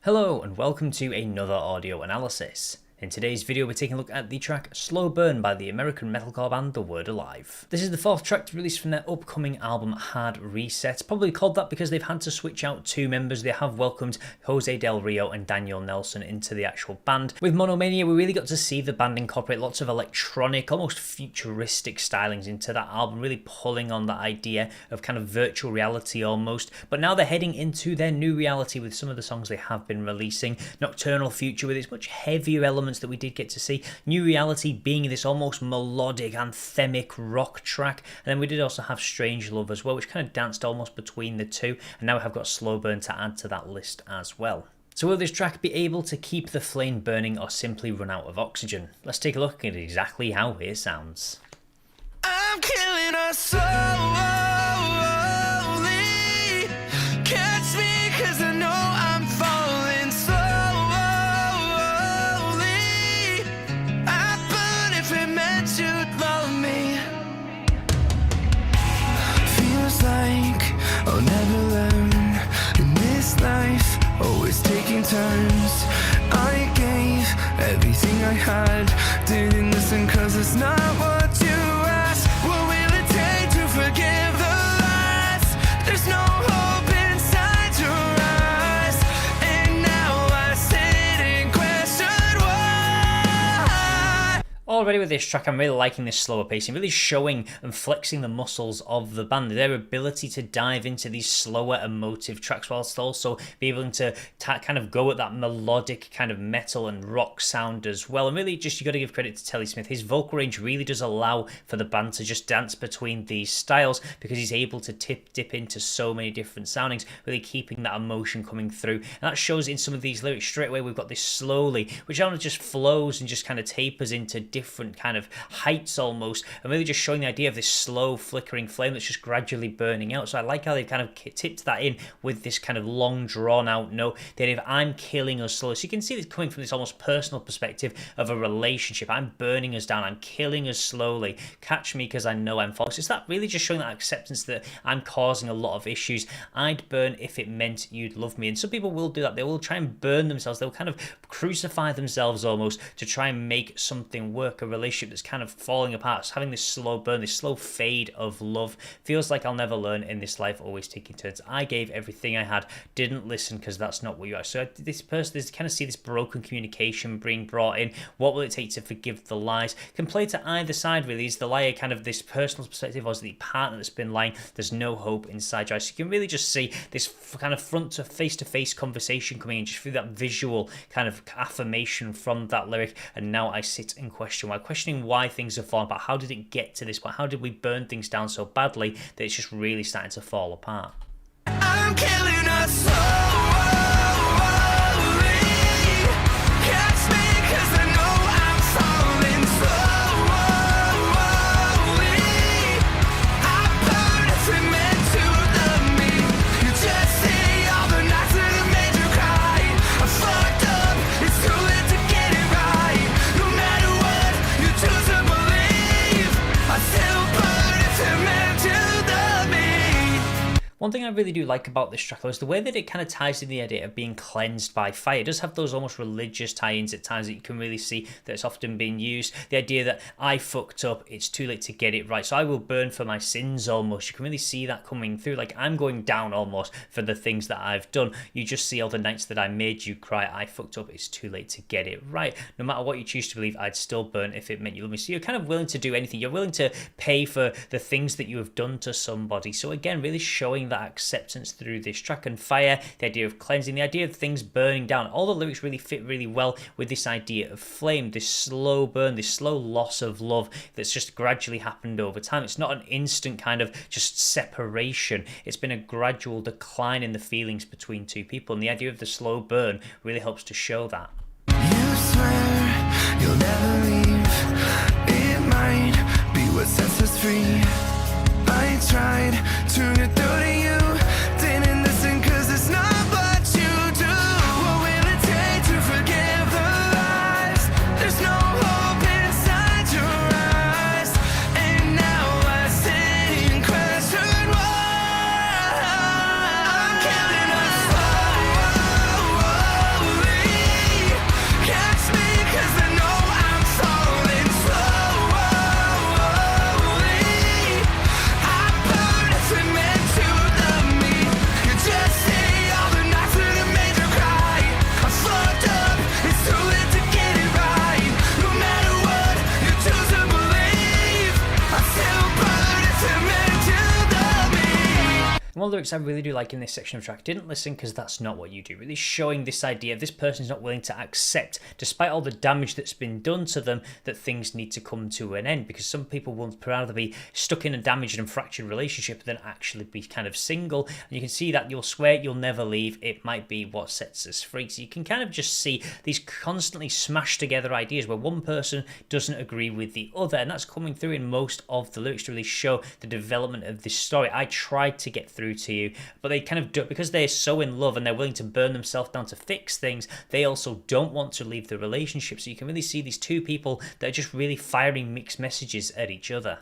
Hello and welcome to another audio analysis. In today's video we're taking a look at the track Slow Burn by the American metalcore band The Word Alive. This is the fourth track released from their upcoming album Hard Reset, probably called that because they've had to switch out two members. They have welcomed Jose Del Rio and Daniel Nelson into the actual band. With Monomania we really got to see the band incorporate lots of electronic, almost futuristic stylings into that album, really pulling on that idea of kind of virtual reality almost. But now they're heading into their new reality with some of the songs they have been releasing. Nocturnal Future with its much heavier elements that we did get to see. New Reality being this almost melodic, anthemic rock track. And then we did also have Strange Love as well, which kind of danced almost between the two. And now we have got Slow Burn to add to that list as well. So will this track be able to keep the flame burning or simply run out of oxygen? Let's take a look at exactly how it sounds. I'm killing us slowly. Catch me 'cause I know I'm falling slowly. I burn if it meant you'd love me. Feels like I'll never learn in this life, always taking turns. I gave everything I had, didn't listen 'cause it's not what you asked. What will it take to forgive the last? There's no hope inside your eyes, and now I sit and question why. Already with this track I'm really liking this slower pacing, really showing and flexing the muscles of the band, their ability to dive into these slower emotive tracks whilst also be able to kind of go at that melodic kind of metal and rock sound as well. And really just you got to give credit to Telly Smith. His vocal range really does allow for the band to just dance between these styles because he's able to dip into so many different soundings, really keeping that emotion coming through. And that shows in some of these lyrics. Straight away we've got this slowly, which kind of just flows and just kind of tapers into different kind of heights almost, and really just showing the idea of this slow flickering flame that's just gradually burning out. So I like how they've kind of tipped that in with this kind of long drawn out note, the idea of I'm killing us slowly. So you can see this coming from this almost personal perspective of a relationship. I'm burning us down, I'm killing us slowly, catch me because I know I'm false. It's that really just showing that acceptance that I'm causing a lot of issues. I'd burn if it meant you'd love me. And some people will do that. They will try and burn themselves, they'll kind of crucify themselves almost to try and make something work, a relationship that's kind of falling apart. It's having this slow burn, this slow fade of love. Feels like I'll never learn in this life, always taking turns. I gave everything I had, didn't listen because that's not what you are. So this person, this kind of see this broken communication being brought in. What will it take to forgive the lies? Can play to either side really. Is the liar kind of this personal perspective, or is the partner that's been lying? There's no hope inside you. So you can really just see this kind of front to face conversation coming in just through that visual kind of affirmation from that lyric. And now I sit and questioning why things have fallen apart. How did it get to this point? How did we burn things down so badly that it's just really starting to fall apart? I'm killing us slowly. Catch me 'cause I know I'm falling slowly. I burn if it meant to love me. You just see all the nights that have made you cry. I fucked up, it's too late to get it right. No matter what you choose to believe, I still burn if it meant to love me. One thing I really do like about this track though is the way that it kind of ties in the idea of being cleansed by fire. It does have those almost religious tie-ins at times that you can really see that it's often being used. The idea that I fucked up, it's too late to get it right, so I will burn for my sins almost. You can really see that coming through, like I'm going down almost for the things that I've done. You just see all the nights that I made you cry, I fucked up, it's too late to get it right. No matter what you choose to believe, I'd still burn if it meant you love me. So you're kind of willing to do anything. You're willing to pay for the things that you have done to somebody. So again, really showing that acceptance through this track. And fire, the idea of cleansing, the idea of things burning down, all the lyrics really fit really well with this idea of flame, this slow burn, this slow loss of love that's just gradually happened over time. It's not an instant kind of just separation, it's been a gradual decline in the feelings between two people, and the idea of the slow burn really helps to show that. You swear you'll never leave. It might be what sets us free. I tried to get through to you, didn't listen 'cause it's not what you do. What will it take to forgive the lies? There's no hope inside your eyes, and now I sit and question why. I'm killing us slow. one lyrics I really do like in this section of track, didn't listen because that's not what you do. Really showing this idea of this person's not willing to accept, despite all the damage that's been done to them, that things need to come to an end, because some people will rather be stuck in a damaged and fractured relationship than actually be kind of single. And you can see that you'll swear you'll never leave, it might be what sets us free. So you can kind of just see these constantly smashed together ideas where one person doesn't agree with the other, and that's coming through in most of the lyrics to really show the development of this story. I tried to get through to you, but they kind of do, because they're so in love and they're willing to burn themselves down to fix things, they also don't want to leave the relationship. So you can really see these two people that are just really firing mixed messages at each other.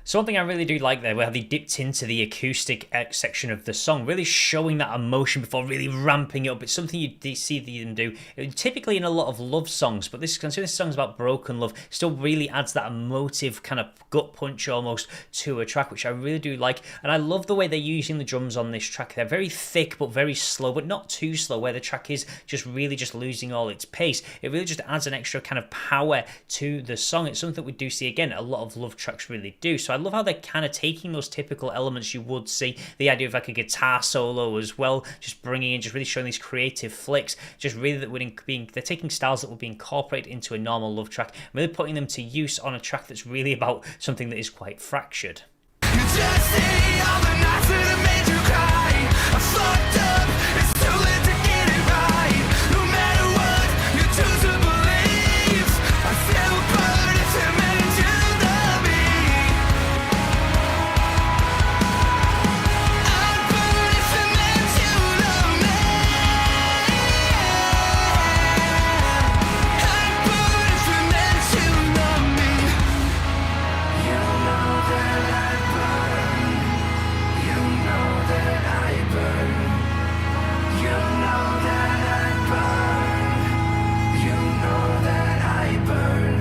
So one thing I really do like there, where they dipped into the acoustic section of the song, really showing that emotion before really ramping it up. It's something you see them do typically in a lot of love songs, but considering this song's about broken love, still really adds that emotive kind of gut punch almost to a track, which I really do like. And I love the way they're using the drums on this track. They're very thick but very slow, but not too slow, where the track is just really just losing all its pace. It really just adds an extra kind of power to the song. It's something that we do see again, a lot of love tracks really do. So I love how they're kind of taking those typical elements you would see, the idea of like a guitar solo as well, just bringing in, just really showing these creative flicks, just really that they're taking styles that would be incorporated into a normal love track, really putting them to use on a track that's really about something that is quite fractured. You just say all the nights that have made you cry. I fucked up, it's too late to get it right. No matter what you choose to believe, I still burn if it meant you love me. I'd burn if it meant you love me. I'd burn if it meant you love me. You know that I burn. You know that I burn. You know that I burn. You know that I burn.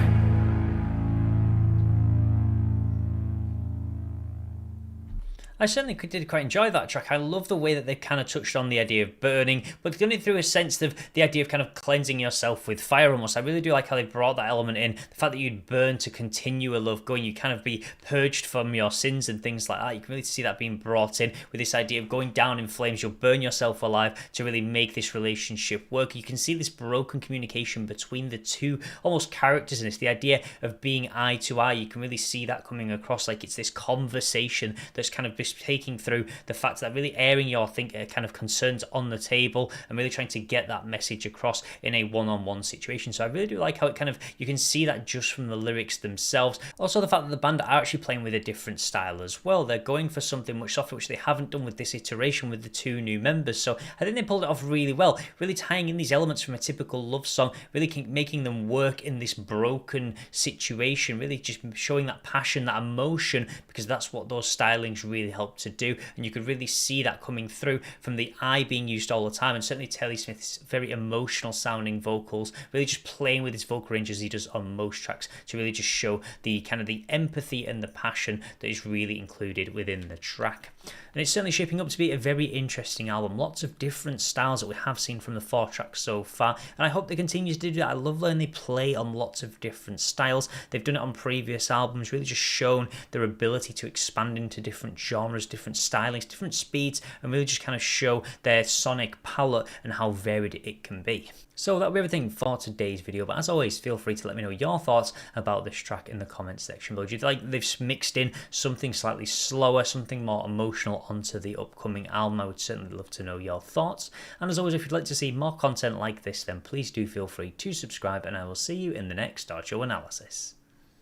I certainly did quite enjoy that track. I love the way that they kind of touched on the idea of burning, but done it through a sense of the idea of kind of cleansing yourself with fire almost. I really do like how they brought that element in. The fact that you'd burn to continue a love going, you kind of be purged from your sins and things like that. You can really see that being brought in with this idea of going down in flames. You'll burn yourself alive to really make this relationship work. You can see this broken communication between the two almost characters in this. The idea of being eye to eye, you can really see that coming across, like it's this conversation that's kind of just taking through the fact that really airing your kind of concerns on the table and really trying to get that message across in a one-on-one situation. So I really do like how it kind of, you can see that just from the lyrics themselves. Also the fact that the band are actually playing with a different style as well. They're going for something much softer, which they haven't done with this iteration with the two new members. So I think they pulled it off really well, really tying in these elements from a typical love song, really making them work in this broken situation, really just showing that passion, that emotion, because that's what those stylings really help to do. And you could really see that coming through from the eye being used all the time, and certainly Telly Smith's very emotional sounding vocals, really just playing with his vocal range as he does on most tracks to really just show the kind of the empathy and the passion that is really included within the track. And it's certainly shaping up to be a very interesting album. Lots of different styles that we have seen from the 4 tracks so far, and I hope they continue to do that. I love when they play on lots of different styles. They've done it on previous albums, really just shown their ability to expand into different genres, different stylings, different speeds, and really just kind of show their sonic palette and how varied it can be. So that'll be everything for today's video, but as always, feel free to let me know your thoughts about this track in the comments section below. Do you like they've mixed in something slightly slower, something more emotional onto the upcoming album? I would certainly love to know your thoughts. And as always, if you'd like to see more content like this, then please do feel free to subscribe, and I will see you in the next Art Show analysis.